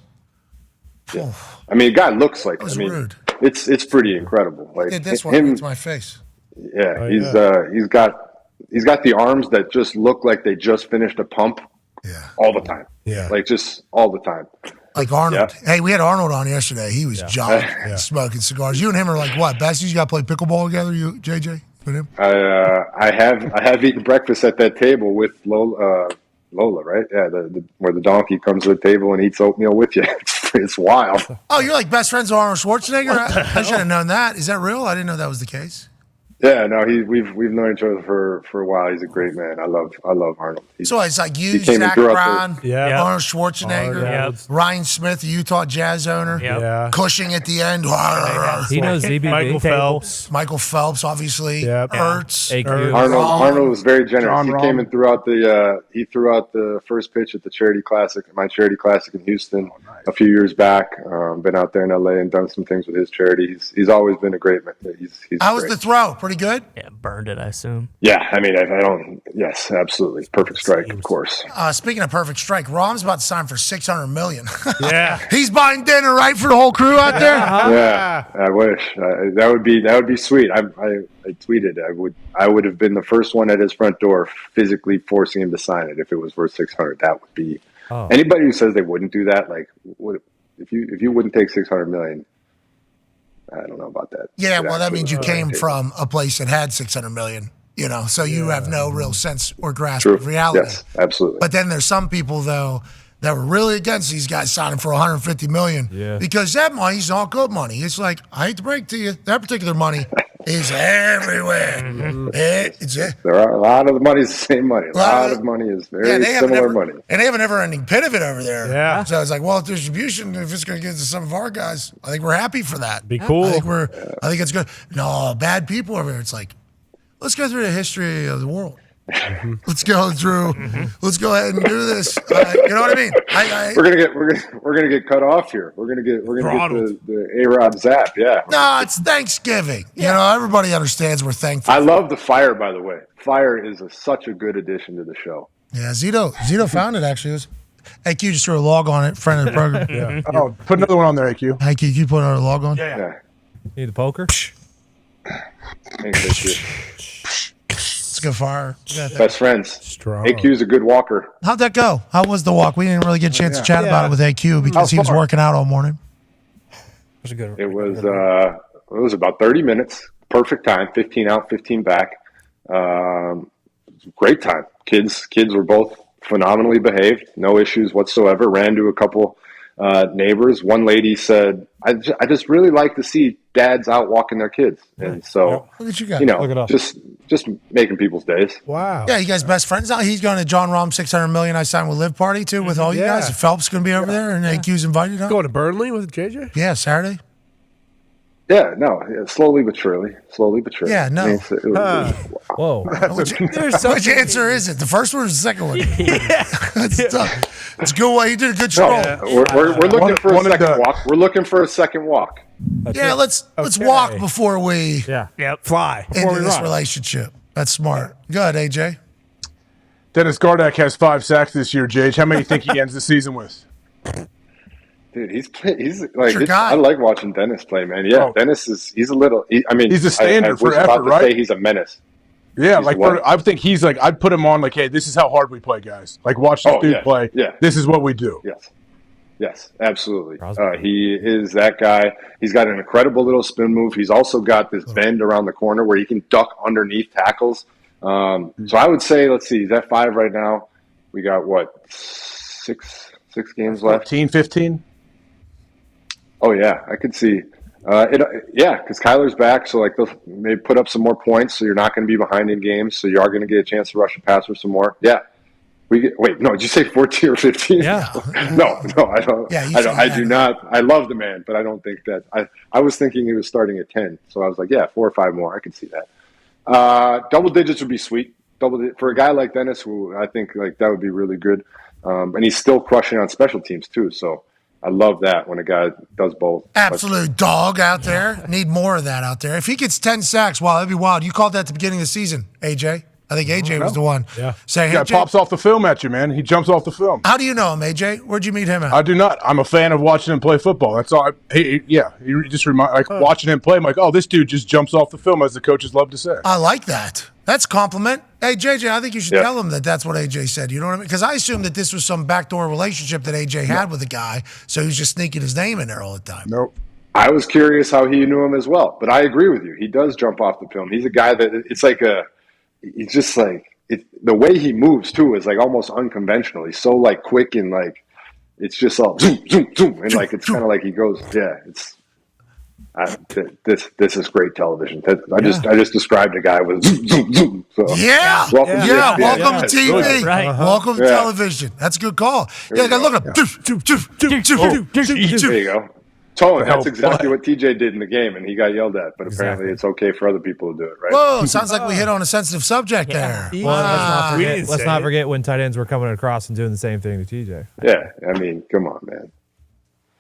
Yeah. I mean, a guy looks like, rude. It's pretty incredible. Like, did this one against my face. Yeah, he's got the arms that just look like they just finished a pump. Yeah. All the time. Yeah. Like, just all the time. Like Arnold. Yeah. Hey, we had Arnold on yesterday. He was jolly, smoking cigars. You and him are like what? Besties? You got to play pickleball together, you, JJ? With him? I have eaten breakfast at that table with Lola, right? Yeah, where the donkey comes to the table and eats oatmeal with you. It's wild. Oh, you're like best friends with Arnold Schwarzenegger? I should have known that. Is that real? I didn't know that was the case. Yeah, no, we've known each other for a while. He's a great man. I love Arnold. So it's like you, Zach Brown, Arnold Schwarzenegger, Ryan Smith, the Utah Jazz owner, Cushing at the end. He knows ZBB. Michael Phelps, obviously. Ertz. Arnold was very generous. He came and threw out the first pitch at the charity classic, my charity classic in Houston a few years back. Been out there in LA and done some things with his charity. He's always been a great man. He's How was the throw? Pretty good? Yeah, burned it, I assume. Yeah, I mean, yes, absolutely. Perfect strike, of course. Speaking of perfect strike, Rom's about to sign for $600 million. Yeah. He's buying dinner, right, for the whole crew out there? Yeah, I wish. That would be sweet. I tweeted I would have been the first one at his front door physically forcing him to sign it if it was worth $600. That would be anybody who says they wouldn't do that, like, if you wouldn't take $600 million, I don't know about that. Yeah, It well, that actually means you was came okay. from a place that had $600 million. So you have no real sense or grasp of reality. Yes, absolutely. But then there's some people though that were really against these guys signing for $150 million because that money's not good money. It's like, I hate to break to you, that particular money is everywhere. There are a lot of the money is the same money. A lot of money is very similar money. And they have a never-ending pit of it over there. Yeah. So it's like, well, distribution, if it's going to get to some of our guys, I think we're happy for that. Be cool. I think it's good. No, bad people over there. It's like, let's go through the history of the world. Let's go through. Let's go ahead and do this. You know what I mean? We're gonna get cut off here. We're gonna get the A-Rod zap. Yeah. No, it's Thanksgiving. Everybody understands we're thankful. I love the fire. By the way, fire is such a good addition to the show. Yeah, Zito found it actually. It was AQ just threw a log on it. Friend of the program. Oh, put another one on there, AQ. AQ, can you put another log on? Yeah. Need the poker? Thanks, AQ. It's good fire. Best friends. Strong. AQ's a good walker. How'd that go? How was the walk? We didn't really get a chance to chat about it with AQ because he was working out all morning. It was about 30 minutes. Perfect time. 15 out, 15 back. Great time. Kids were both phenomenally behaved. No issues whatsoever. Ran to a couple neighbors. One lady said, I just really like to see dads out walking their kids. And so, Look at you guys. Just making people's days. Wow. Yeah, you guys best friends now. He's going to John Rahm $600 million I signed with Live Party too with all you guys. Phelps going to be over there and AQ's invited. Huh? Going to Burnley with JJ? Yeah, Saturday. Yeah, slowly but surely. Yeah, no. I mean, it was- Whoa. Which answer is it? The first one or the second one? That's tough. It's a good way. You did a good stroll. We're looking for a second walk. We're looking for a second walk. Let's walk before we Fly. into this relationship. That's smart. Go ahead, AJ. Dennis Gardeck has 5 sacks this year, Jage. How many do you think he ends the season with? Dude, he's like your guy. I like watching Dennis play, man. Yeah, Dennis he's a little. He's a standard for about effort, to right? say he's a menace. Yeah, I think he's like, I'd put him on like, hey, this is how hard we play, guys. Like, watch this dude play. Yeah. This is what we do. Yes, absolutely. He is that guy. He's got an incredible little spin move. He's also got this bend around the corner where he can duck underneath tackles. So I would say, let's see, he's at 5 right now. We got what, six games left? 15? Oh yeah, I could see. Because Kyler's back, so like they'll maybe put up some more points, so you're not going to be behind in games, so you are going to get a chance to rush the passer some more. Yeah, did you say 14 or 15? Yeah. no, I don't. Yeah, I do not. I love the man, but I don't think that. I was thinking he was starting at 10, so I was like, 4 or 5 more. I could see that. Double digits would be sweet. For a guy like Dennis, who I think like that would be really good, and he's still crushing on special teams too. So. I love that when a guy does both. Absolute dog out there. Need more of that out there. If he gets 10 sacks, wow, that'd be wild. You called that at the beginning of the season, AJ. I think AJ was the one saying, He pops off the film at you, man. He jumps off the film. How do you know him, AJ? Where'd you meet him at? I do not. I'm a fan of watching him play football. That's all. He just watching him play. I'm like, oh, this dude just jumps off the film, as the coaches love to say. I like that. That's a compliment. Hey, JJ, I think you should tell him that that's what AJ said. You know what I mean? Because I assumed that this was some backdoor relationship that AJ had with the guy, so he was just sneaking his name in there all the time. Nope. I was curious how he knew him as well, but I agree with you. He does jump off the film. He's a guy that it's like he's just like the way he moves too is like almost unconventional. He's so like quick and like it's just all zoom, zoom, zoom, and like it's kind of like he goes, it's. This is great television. I just described a guy with zoom, zoom, zoom. So, welcome to TV. Right. Welcome to television. That's a good call. Yeah, look up. There you go. Tone, that's exactly what TJ did in the game, and he got yelled at. But apparently it's okay for other people to do it, right? Whoa, sounds like we hit on a sensitive subject there. Well, let's not forget when tight ends were coming across and doing the same thing to TJ. Yeah, I mean, come on, man.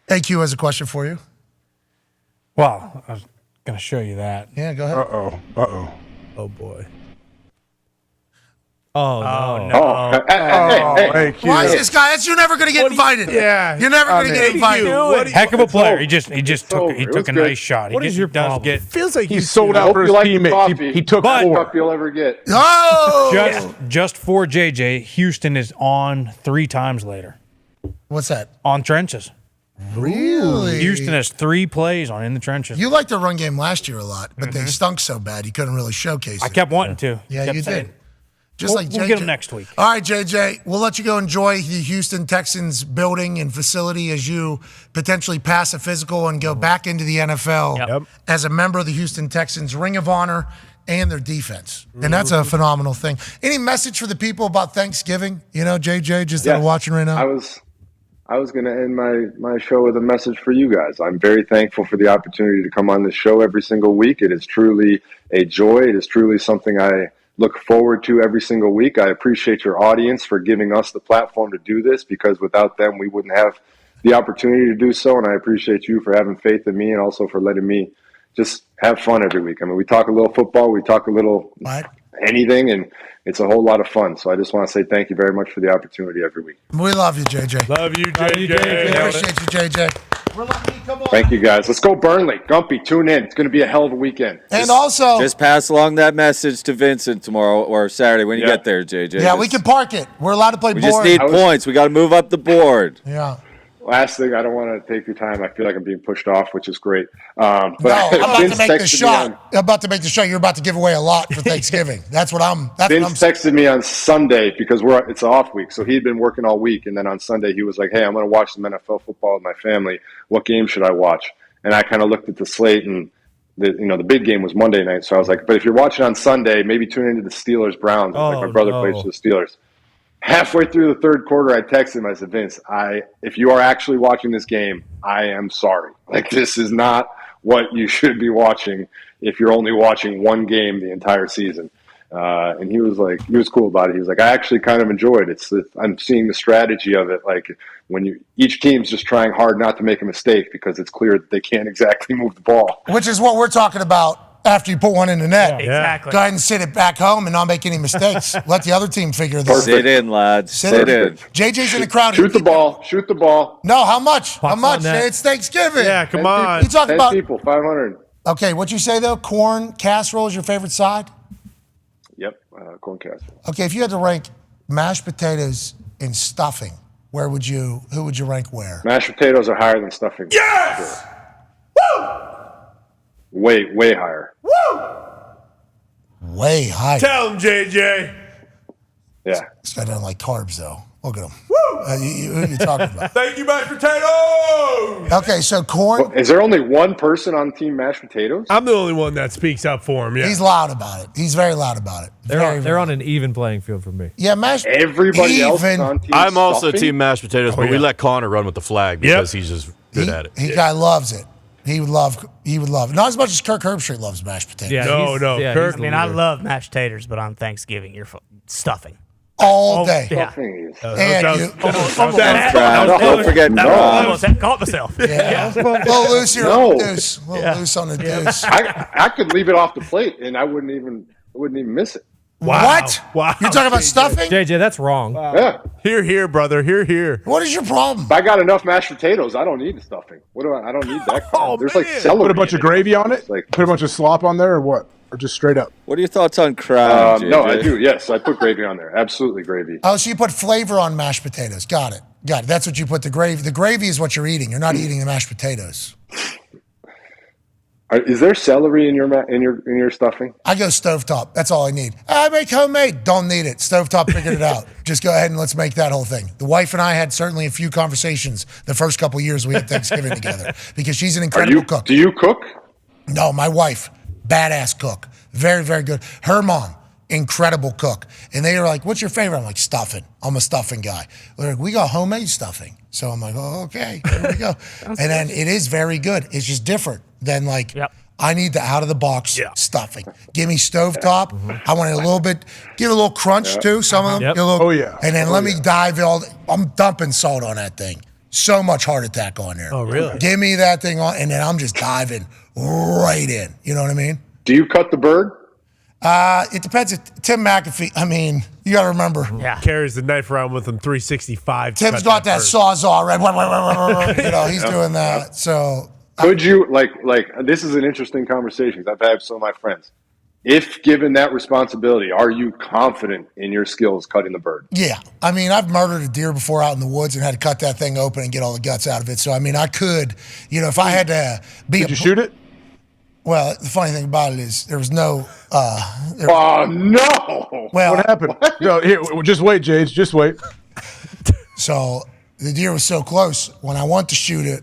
AQ has a question for you. Well, I was going to show you that. Yeah, go ahead. Uh-oh. Oh, boy. Oh, no. Hey, Why is this guy? You're never going to get invited. You're never going to get invited. Heck of a player. He took a nice shot. What is your problem? Feels like He's sold out for his teammate. He took 4. Cup you'll ever get. Oh! Just for JJ, Houston is on 3 times later. What's that? On trenches. Really? Houston has 3 plays on In the Trenches. You liked the run game last year a lot, but they stunk so bad you couldn't really showcase it. I kept wanting to. Yeah, Kept you saying, did. Just like JJ. We'll get them next week. All right, JJ, we'll let you go enjoy the Houston Texans building and facility as you potentially pass a physical and go back into the NFL as a member of the Houston Texans Ring of Honor and their defense. And that's a phenomenal thing. Any message for the people about Thanksgiving? You know, JJ, just that are watching right now? I was going to end my show with a message for you guys. I'm very thankful for the opportunity to come on this show every single week. It is truly a joy. It is truly something I look forward to every single week. I appreciate your audience for giving us the platform to do this, because without them, we wouldn't have the opportunity to do so. And I appreciate you for having faith in me and also for letting me just have fun every week. I mean, we talk a little football, we talk a little anything, and it's a whole lot of fun. So I just want to say thank you very much for the opportunity every week. We love you, JJ. Love you, JJ. Appreciate you, JJ. We're lucky. Come on. Thank you, guys. Let's go Burnley. Gumpy, tune in. It's going to be a hell of a weekend. And also, Just pass along that message to Vincent tomorrow or Saturday when you get there, JJ. yeah, we can park it. We're allowed to play We board. just need points. We got to move up the board. Yeah. Last thing, I don't want to take your time. I feel like I'm being pushed off, which is great. No, I'm about to make the shot. I'm about to make the shot. You're about to give away a lot for Thanksgiving. That's what I'm. Vince texted me on Sunday because it's an off week, so he'd been working all week, and then on Sunday he was like, "Hey, I'm going to watch some NFL football with my family. What game should I watch?" And I kind of looked at the slate, and the big game was Monday night. So I was like, "But if you're watching on Sunday, maybe tune into the Steelers Browns." My brother plays for the Steelers. Halfway through the third quarter, I texted him. I said, "Vince, if you are actually watching this game, I am sorry. Like, this is not what you should be watching if you're only watching one game the entire season." And he was cool about it. He was like, "I actually kind of enjoyed it. I'm seeing the strategy of it. Like, when each team's just trying hard not to make a mistake because it's clear that they can't exactly move the ball." Which is what we're talking about after you put one in the net. Exactly. Go ahead and sit it back home and not make any mistakes. Let the other team figure this. Sit in, lads. Sit in. JJ's in the crowd. Shoot the ball. Shoot the ball. No, how much? How Puck's much? on net. It's Thanksgiving. Yeah, come on. You talk 10 about people, 500. Okay, what you say though? Corn casserole is your favorite side? Yep, corn casserole. Okay, if you had to rank mashed potatoes and stuffing, who would you rank where? Mashed potatoes are higher than stuffing. Yes! Woo! Way higher. Way higher. Tell him, JJ. Yeah. This guy doesn't like carbs though. Look at him. Who are you talking about? Thank you, mashed potatoes. Okay, so corn. Is there only one person on team mashed potatoes? I'm the only one that speaks up for him. Yeah. He's loud about it. He's very loud about it. They're on an even playing field for me. Yeah, mashed. Everybody else is on team I'm also stuffing? team mashed potatoes, but we let Connor run with the flag because he's just good at it. He guy loves it. He would love it. Not as much as Kirk Herbstreit loves mashed potatoes. Yeah, No, Kirk. I mean, I love mashed taters, but on Thanksgiving, you're stuffing. All day. Yeah. Stuffing is- And you, Don't forget Almost caught myself. a little loose here on the deuce. A little loose on the deuce. I could leave it off the plate and I wouldn't even miss it. What? Wow. You're talking about JJ. stuffing? JJ, that's wrong. Yeah. Here, brother. Here. What is your problem? If I got enough mashed potatoes, I don't need the stuffing. I don't need that. Oh, There's like man. celery. Put a bunch of in gravy on it? It's like- Put a bunch of slop on there or what? Or just straight up? What are your thoughts on Crown, JJ? No, I do. Yes, I put gravy on there. Absolutely gravy. Oh, so you put flavor on mashed potatoes. Got it. That's what you put the gravy. The gravy is what you're eating. You're not eating the mashed potatoes. Is there celery in your stuffing? I go stovetop. That's all I need. I make homemade. Don't need it. Stovetop figured it out. Just go ahead and let's make that whole thing. The wife and I had certainly a few conversations the first couple of years we had Thanksgiving together because she's an incredible cook. Do you cook? No, my wife, badass cook. Very, very good. Her mom, incredible cook. And they were like, "What's your favorite?" I'm like, "Stuffing." I'm a stuffing guy. They're like, "We got homemade stuffing." So I'm like, "Oh, okay, here we go." And then it is very good. It's just different than like, I need the out-of-the-box stuffing. Give me stovetop. I want it a little bit, give it a little crunch too, some of them. Yep. Get a little, Oh, yeah. And then let me dive I'm dumping salt on that thing. So much heart attack on there. Oh, really? Give me that thing on, and then I'm just diving right in. You know what I mean? Do you cut the bird? It depends. Tim McAfee, I mean, you got to remember. Yeah. Carries the knife around with him 365. to Tim's cut got that bird. sawzall, right? You know, he's doing that. So Could you like this is an interesting conversation because I've had some of my friends. if given that responsibility, are you confident in your skills cutting the bird? Yeah. I mean, I've murdered a deer before out in the woods and had to cut that thing open and get all the guts out of it. So, I mean, I could, if I had to be Did you shoot it? Well, the funny thing about it is there was no. Oh, no. Well, What happened? No, here, just wait, Jades. Just wait. So the deer was so close. When I went to shoot it,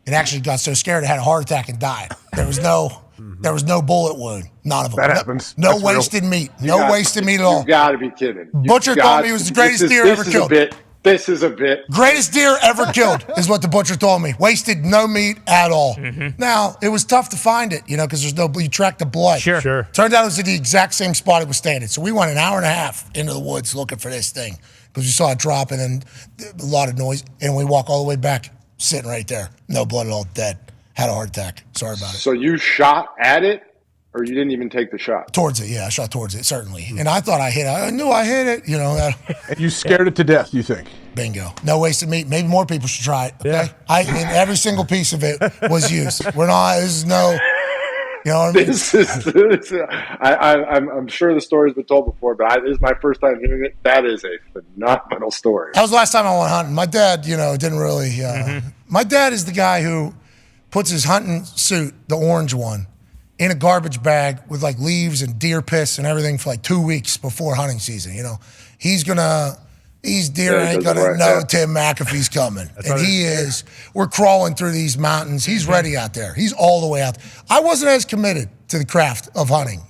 it actually got so scared it had a heart attack and died. There was no bullet wound. None of them. That happens. No That's real. wasted meat. No wasted meat at all. You got to be kidding. Butcher told me it was the greatest deer ever killed. This is a bit. Greatest deer ever killed is what the butcher told me. Wasted no meat at all. Now, it was tough to find it, because there's no, you track the blood. Sure. Turned out it was at the exact same spot it was standing. So we went an hour and a half into the woods looking for this thing because we saw it dropping and a lot of noise. And we walk all the way back, sitting right there. No blood at all, dead. Had a heart attack. Sorry about it. So you shot at it, or you didn't even take the shot? Towards it, yeah. I shot towards it, certainly. And I thought I hit it. I knew I hit it, And you scared it to death, you think? Bingo. No wasted meat. Maybe more people should try it. Okay. And every single piece of it was used. We're not. This is no. You know what I mean? I'm sure the story's been told before, but this is my first time hearing it. That is a phenomenal story. That was the last time I went hunting. My dad, didn't really. My dad is the guy who puts his hunting suit, the orange one, in a garbage bag with like leaves and deer piss and everything for like 2 weeks before hunting season. These deer ain't going to know Tim McAfee's coming. And he is. We're crawling through these mountains. He's ready out there. He's all the way out. I wasn't as committed to the craft of hunting,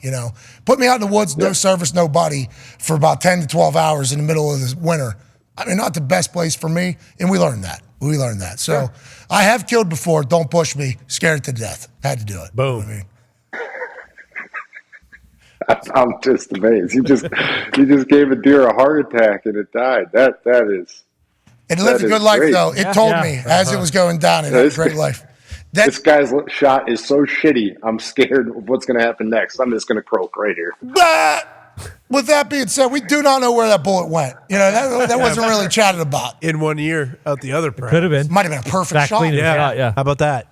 Put me out in the woods, no service, no buddy, for about 10 to 12 hours in the middle of the winter. I mean, not the best place for me. And we learned that. So I have killed before. Don't push me. Scared to death. Had to do it. Boom. I'm just amazed. You just gave a deer a heart attack and it died. That is. It lived a good life, though. It told me as it was going down. It had a great life. This guy's shot is so shitty. I'm scared of what's going to happen next. I'm just going to croak right here. With that being said, we do not know where that bullet went. That wasn't really chatted about. In 1 year, out the other. Could have been. Might have been a perfect shot. Yeah. How about that?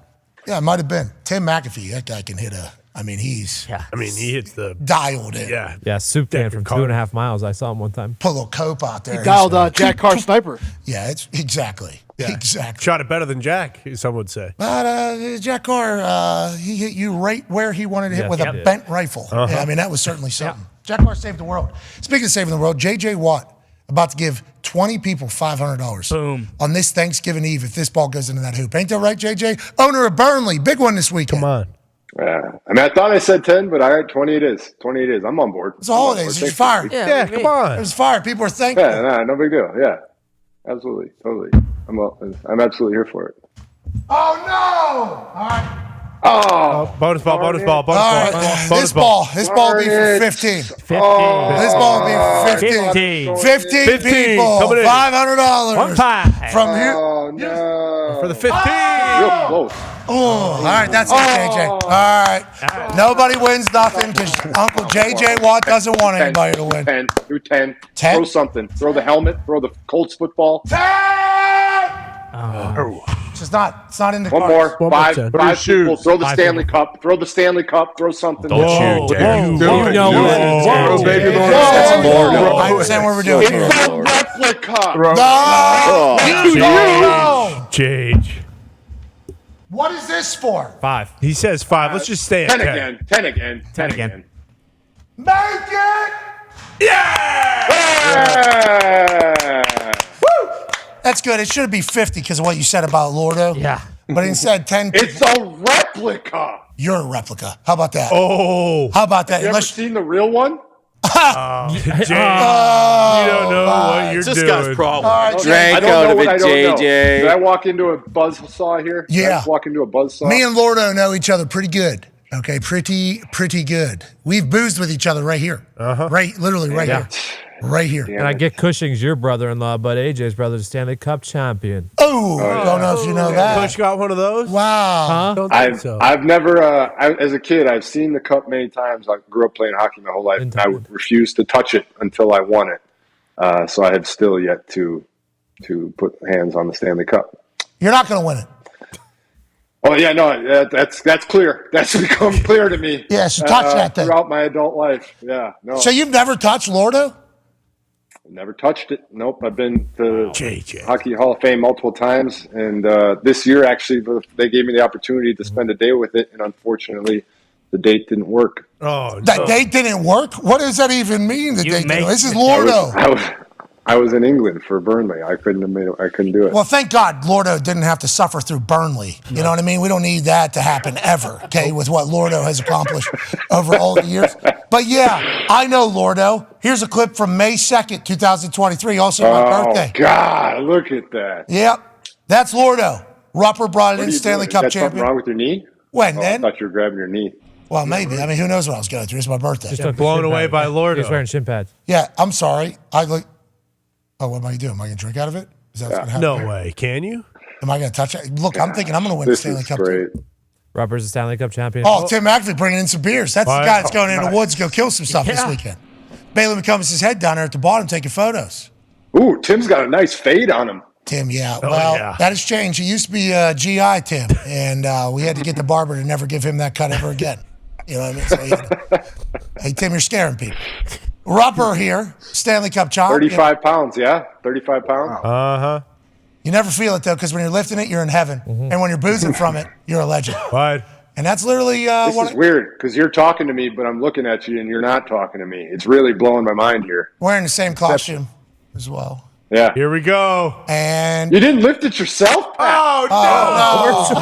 Yeah, it might have been. Tim McAfee, that guy can hit he's he hits the dialed in. Yeah, soup can from 2.5 miles. I saw him one time. Put a little cope out there. He dialed Jack Carr sniper. Yeah, it's exactly. Shot it better than Jack, some would say. But Jack Carr, he hit you right where he wanted to hit with a bent rifle. Yeah, I mean, that was certainly something. Jack Carr saved the world. Speaking of saving the world, J.J. Watt about to give 20 people $500. Boom. On this Thanksgiving Eve if this ball goes into that hoop. Ain't that right, J.J.? Owner of Burnley. Big one this weekend. Come on. Yeah. I mean, I thought I said 10, but 20 it is. 20 it is. I'm on board. It's the holidays. It's fire. Yeah, come on. It was fire. People are thankful. Yeah, no big deal. Yeah. Absolutely. Totally. I'm absolutely here for it. Oh, no! All right. Oh. Bonus ball. All right. This ball will be for 15. This ball will be for 15. 15 people. Coming in. $500. One time. From here. Oh, no. For the 15. Real close. Oh, all right, that's it, JJ. All right. Nobody wins nothing because Uncle JJ Watt doesn't want anybody to win. 10. Do 10. 10? Throw something. Throw the helmet. Throw the Colts football. 10! It's not in the One cards. more. More Five 10. people. Throw the Stanley Cup. Throw the Stanley Cup. Throw something. Don't you dare. Whoa, baby Lord. I understand what we're doing here. It's a replica. No! No! Jage. What is this for? 5. He says 5. Let's just stay at 10 10. again. 10 again. 10 again. Make it! Yeah! That's good. It should be 50 because of what you said about Lordo. Yeah. But instead, 10. It's a replica. You're a replica. How about that? Oh. How about that? You ever seen the real one? Jage. You don't know what you're This doing. guy's problem. All right, Drank I don't out know of what I it, don't know. JJ. Did I walk into a buzzsaw here? Did I Yeah. just walk into a buzzsaw? Me and Lordo know each other pretty good. Okay, pretty good. We've boozed with each other right here. Right, literally right here. Right here. And I get Cushing's your brother-in-law, but AJ's brother's Stanley Cup champion. Oh, don't know if you know that. Coach got one of those? Wow. Don't think so. I've never, as a kid, I've seen the cup many times. I grew up playing hockey my whole life, and I refused to touch it until I won it. So I have still yet to put hands on the Stanley Cup. You're not going to win it. Oh yeah, no, that's clear. That's become clear to me. Yeah, so touch that thing. Throughout my adult life. Yeah, no. So you've never touched Lordo? Never touched it. Nope. I've been to JJ. Hockey Hall of Fame multiple times, and this year actually they gave me the opportunity to spend a day with it, and unfortunately, the date didn't work. Oh, That date didn't work? What does that even mean? The date didn't work? This is I Lordo. was in England for Burnley. I couldn't do it. Well, thank God Lordo didn't have to suffer through Burnley. You know what I mean? We don't need that to happen ever, okay, with what Lordo has accomplished over all the years. But yeah, I know Lordo. Here's a clip from May 2nd, 2023, also my birthday. Oh, God, look at that. Yep, that's Lordo. Rupper brought it What are in, you Stanley doing? Cup Is that something champion. wrong with your knee? When, I then? thought you were grabbing your knee. Well, maybe. I mean, who knows what I was going through? It's my birthday. Just took the blown shin away pad. by Lordo. He's wearing shin pads. Yeah, I'm sorry. Oh, what am I going to do? Am I going to drink out of it? Is that what's going to happen? No way. Can you? Am I going to touch it? Look, I'm thinking I'm going to win the This Stanley is Cup. great. Rupper's a Stanley Cup champion. Oh, Tim McAfee bringing in some beers. That's the What? guy that's going into the woods to go kill some stuff this weekend. Bailey McComas' head down there at the bottom taking photos. Ooh, Tim's got a nice fade on him. Tim, yeah. Oh, Well, yeah. that has changed. He used to be GI Tim, and we had to get the barber to never give him that cut ever again. You know what I mean? So hey, Tim, you're scaring people. Rupper here, Stanley Cup champ. 35 pounds, yeah? 35 pounds? Uh-huh. You never feel it, though, because when you're lifting it, you're in heaven. And when you're boozing from it, you're a legend. What? And that's literally This one is weird because you're talking to me, but I'm looking at you and you're not talking to me. It's really blowing my mind here. wearing the same costume as well. Yeah. Here we go. And You didn't lift it yourself? Oh,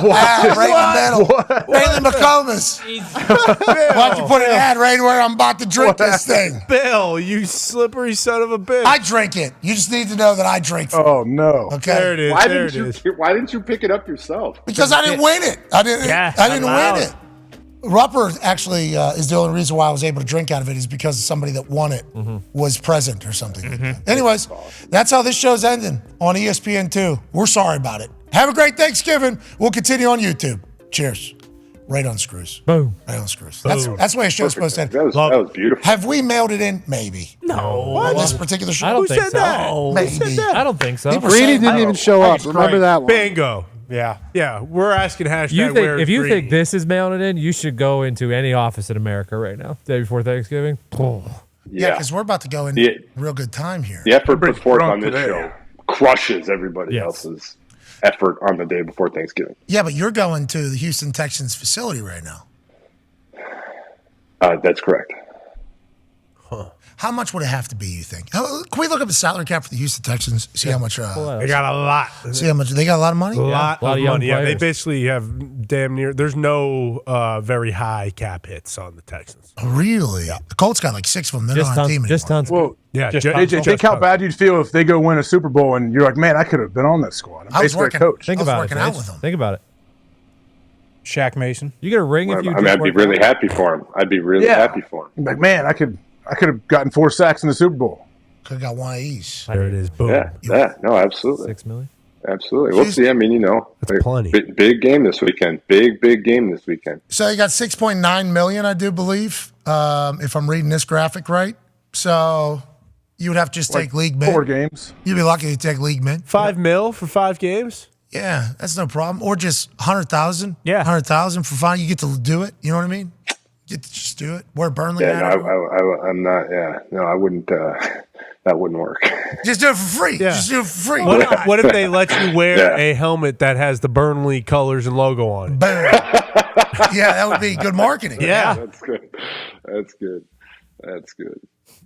no. Ad right in the middle. Bailey McComas. Why'd you put an ad right where I'm about to drink this thing? Bill, you slippery son of a bitch. I drink it. You just need to know that I drink. Oh no! Okay. There it is. Why there didn't it you? is. Why didn't you pick it up yourself? Because I didn't win it. I didn't allowed. win it. Rupper actually is the only reason why I was able to drink out of it is because somebody that won it was present or something. Anyways, that's how this show's ending on ESPN2. We're sorry about it. Have a great Thanksgiving. We'll continue on YouTube. Cheers. Right on screws. Boom. Right on screws. That's the way a show's supposed to end. That was beautiful. Have we mailed it in? Maybe. No. On this particular show? I don't Who think said so. that? Maybe. I don't think so. People Greeny saying- didn't even show up. Remember that one? Bingo. Yeah. Yeah, we're asking hashtag You think where's if you Greeny? think this is mailing it in, you should go into any office in America right now, day before Thanksgiving. Oh. Yeah, because we're about to go into real good time here. The effort put forth drunk on this today. show crushes everybody Yes. else's effort on the day before Thanksgiving. Yeah, but you're going to the Houston Texans facility right now. That's correct. How much would it have to be, you think? Can we look up the salary cap for the Houston Texans? See how much. They got a lot. See how much they got. A lot of money. A lot lot of of young money. Yeah, they players. basically have damn near. There's no very high cap hits on the Texans. Really? The Colts got like 6 of them. They're Just not on tons. team Just anymore. tons. Well, Yeah, AJ, think how bad you'd feel if they go win a Super Bowl and you're like, man, I could have been on that squad. I'm I was basically a working. coach. Think I was about it. working out Paige. with them. Think about it. Shaq Mason. You get a ring if you. I mean, just I'd be work really out? happy for him. I'd be really happy for him. Like, man, I could have gotten 4 sacks in the Super Bowl. Could have got one of these. There it is. Boom. Yeah, no, absolutely. $6 million. Absolutely. We'll see. I mean, That's plenty. Big game this weekend. Big game this weekend. So you got 6.9 million, I do believe, if I'm reading this graphic right. So you would have to just take league men. 4 games. You'd be lucky to take league men. $5 million for 5 games. Yeah, that's no problem. Or just 100,000. Yeah. 100,000 for fun. You get to do it. You know what I mean? You get to just do it. Where Burnley Yeah, at. I'm not. Yeah, no, I wouldn't. That wouldn't work. Just do it for free. Yeah. Just do it for free. What if they let you wear Yeah. a helmet that has the Burnley colors and logo on it? Boom. Yeah, that would be good marketing. Yeah. That's good. That's good. That's good.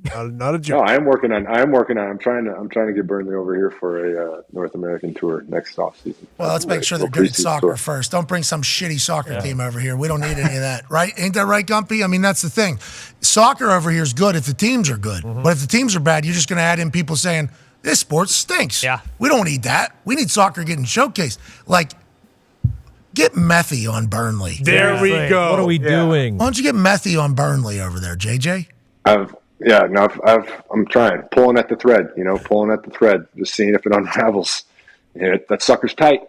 Not a No, joke. I'm working on. I'm trying to get Burnley over here for a North American tour next offseason. Well, let's make sure they're good at soccer first. Don't bring some shitty soccer team over here. We don't need any of that, right? Ain't that right, Gumpy? I mean, that's the thing. Soccer over here is good if the teams are good. But if the teams are bad, you're just going to add in people saying, this sport stinks. Yeah. We don't need that. We need soccer getting showcased. Like, get Methy on Burnley. There we go. What are we doing? Why don't you get Methy on Burnley over there, JJ? I'm trying, pulling at the thread. Pulling at the thread, just seeing if it unravels. Yeah, that sucker's tight.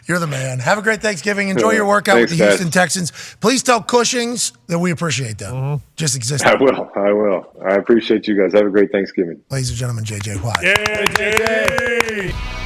You're the man. Have a great Thanksgiving. Enjoy your workout with the Thanks, Houston Texans. Please tell Cushings that we appreciate them. Just existing. I will. I appreciate you guys. Have a great Thanksgiving. Ladies and gentlemen, JJ White. Yeah, JJ.